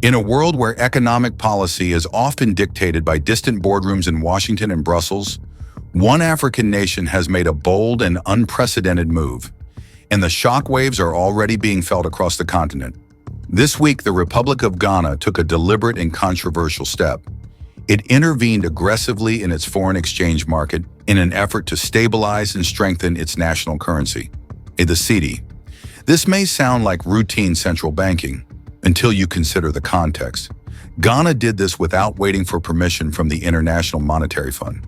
In a world where economic policy is often dictated by distant boardrooms in Washington and Brussels, one African nation has made a bold and unprecedented move, and the shockwaves are already being felt across the continent. This week, the Republic of Ghana took a deliberate and controversial step. It intervened aggressively in its foreign exchange market in an effort to stabilize and strengthen its national currency, the cedi. This may sound like routine central banking, until you consider the context. Ghana did this without waiting for permission from the International Monetary Fund.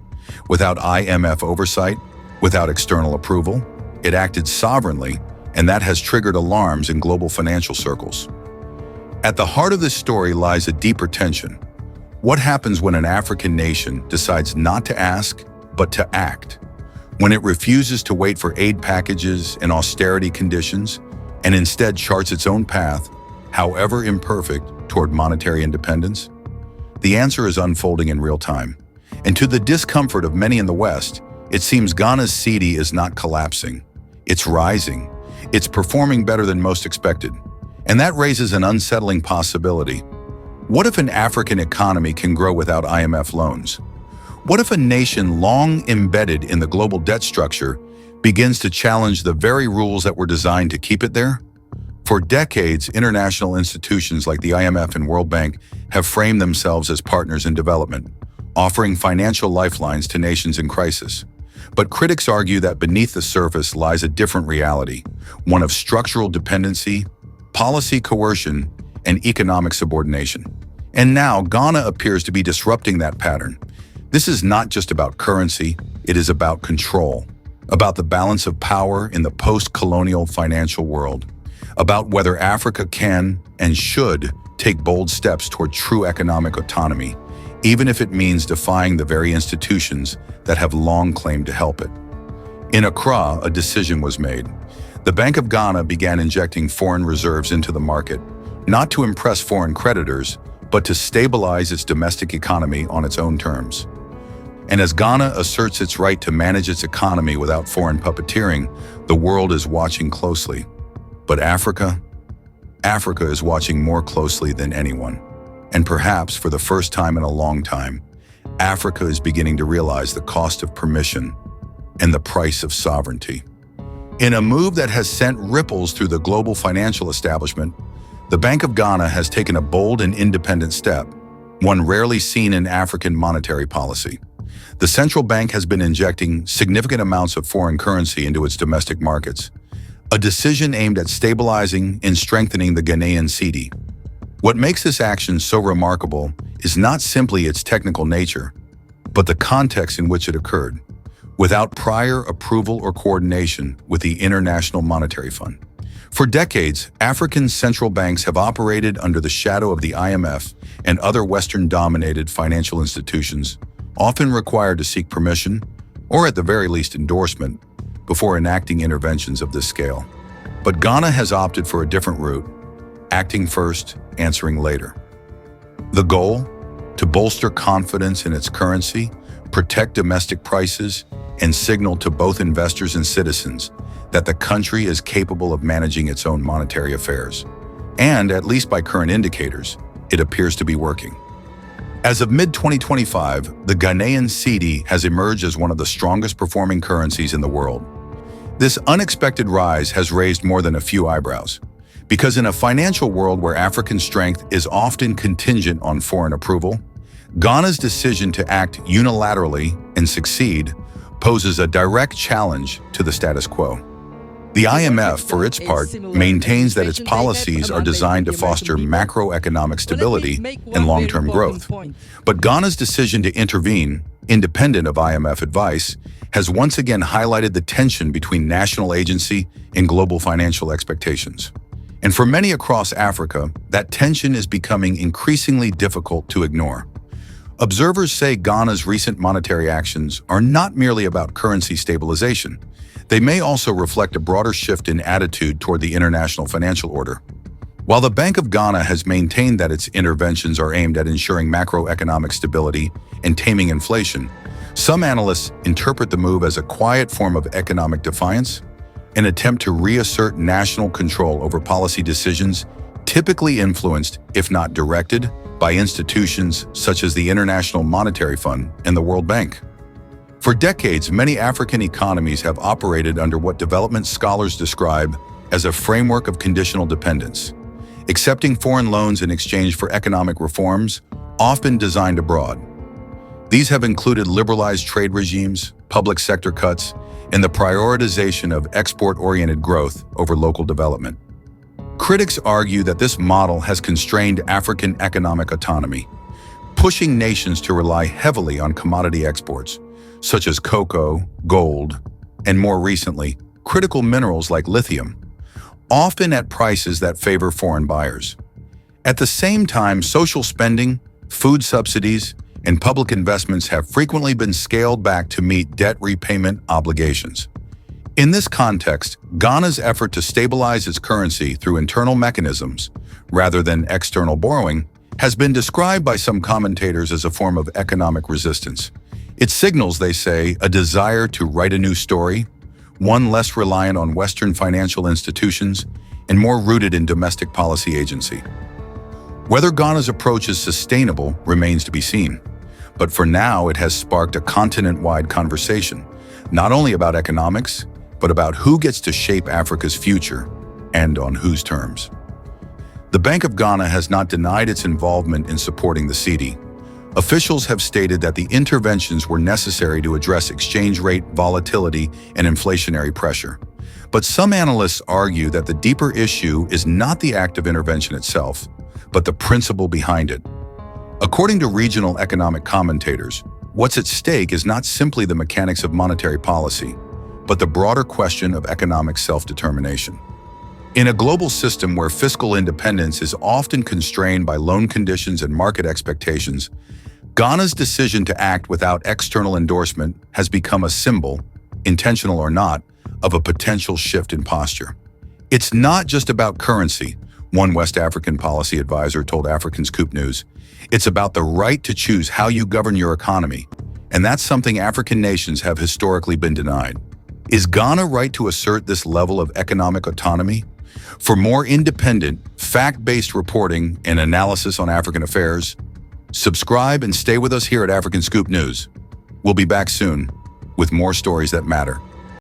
Without IMF oversight, without external approval, it acted sovereignly, and that has triggered alarms in global financial circles. At the heart of this story lies a deeper tension. What happens when an African nation decides not to ask, but to act? When it refuses to wait for aid packages and austerity conditions, and instead charts its own path, however imperfect, toward monetary independence? The answer is unfolding in real time. And to the discomfort of many in the West, it seems Ghana's cedi is not collapsing. It's rising. It's performing better than most expected. And that raises an unsettling possibility. What if an African economy can grow without IMF loans? What if a nation long embedded in the global debt structure begins to challenge the very rules that were designed to keep it there? For decades, international institutions like the IMF and World Bank have framed themselves as partners in development, offering financial lifelines to nations in crisis. But critics argue that beneath the surface lies a different reality, one of structural dependency, policy coercion, and economic subordination. And now, Ghana appears to be disrupting that pattern. This is not just about currency, it is about control, about the balance of power in the post-colonial financial world, about whether Africa can and should take bold steps toward true economic autonomy, even if it means defying the very institutions that have long claimed to help it. In Accra, a decision was made. The Bank of Ghana began injecting foreign reserves into the market, not to impress foreign creditors, but to stabilize its domestic economy on its own terms. And as Ghana asserts its right to manage its economy without foreign puppeteering, the world is watching closely. But Africa is watching more closely than anyone. And perhaps for the first time in a long time, Africa is beginning to realize the cost of permission and the price of sovereignty. In a move that has sent ripples through the global financial establishment, the Bank of Ghana has taken a bold and independent step, one rarely seen in African monetary policy. The central bank has been injecting significant amounts of foreign currency into its domestic markets, a decision aimed at stabilizing and strengthening the Ghanaian cedi. What makes this action so remarkable is not simply its technical nature, but the context in which it occurred, without prior approval or coordination with the International Monetary Fund. For decades, African central banks have operated under the shadow of the IMF and other Western-dominated financial institutions, often required to seek permission, or at the very least endorsement, before enacting interventions of this scale. But Ghana has opted for a different route, acting first, answering later. The goal? To bolster confidence in its currency, protect domestic prices, and signal to both investors and citizens that the country is capable of managing its own monetary affairs. And, at least by current indicators, it appears to be working. As of mid-2025, the Ghanaian cedi has emerged as one of the strongest performing currencies in the world. This unexpected rise has raised more than a few eyebrows, because in a financial world where African strength is often contingent on foreign approval, Ghana's decision to act unilaterally and succeed poses a direct challenge to the status quo. The IMF, for its part, maintains that its policies are designed to foster macroeconomic stability and long-term growth. But Ghana's decision to intervene, independent of IMF advice, has once again highlighted the tension between national agency and global financial expectations. And for many across Africa, that tension is becoming increasingly difficult to ignore. Observers say Ghana's recent monetary actions are not merely about currency stabilization. They may also reflect a broader shift in attitude toward the international financial order. While the Bank of Ghana has maintained that its interventions are aimed at ensuring macroeconomic stability and taming inflation, some analysts interpret the move as a quiet form of economic defiance, an attempt to reassert national control over policy decisions typically influenced, if not directed, by institutions such as the International Monetary Fund and the World Bank. For decades, many African economies have operated under what development scholars describe as a framework of conditional dependence, accepting foreign loans in exchange for economic reforms, often designed abroad. These have included liberalized trade regimes, public sector cuts, and the prioritization of export-oriented growth over local development. Critics argue that this model has constrained African economic autonomy, pushing nations to rely heavily on commodity exports, such as cocoa, gold, and more recently, critical minerals like lithium, often at prices that favor foreign buyers. At the same time, social spending, food subsidies, and public investments have frequently been scaled back to meet debt repayment obligations. In this context, Ghana's effort to stabilize its currency through internal mechanisms, rather than external borrowing, has been described by some commentators as a form of economic resistance. It signals, they say, a desire to write a new story, one less reliant on Western financial institutions and more rooted in domestic policy agency. Whether Ghana's approach is sustainable remains to be seen, but for now it has sparked a continent-wide conversation, not only about economics, but about who gets to shape Africa's future and on whose terms. The Bank of Ghana has not denied its involvement in supporting the cedi. Officials have stated that the interventions were necessary to address exchange rate volatility and inflationary pressure. But some analysts argue that the deeper issue is not the act of intervention itself, but the principle behind it. According to regional economic commentators, what's at stake is not simply the mechanics of monetary policy, but the broader question of economic self-determination. In a global system where fiscal independence is often constrained by loan conditions and market expectations, Ghana's decision to act without external endorsement has become a symbol, intentional or not, of a potential shift in posture. It's not just about currency, one West African policy advisor told African Scoop News. It's about the right to choose how you govern your economy, and that's something African nations have historically been denied. Is Ghana right to assert this level of economic autonomy? For more independent, fact-based reporting and analysis on African affairs, subscribe and stay with us here at African Scoop News. We'll be back soon with more stories that matter.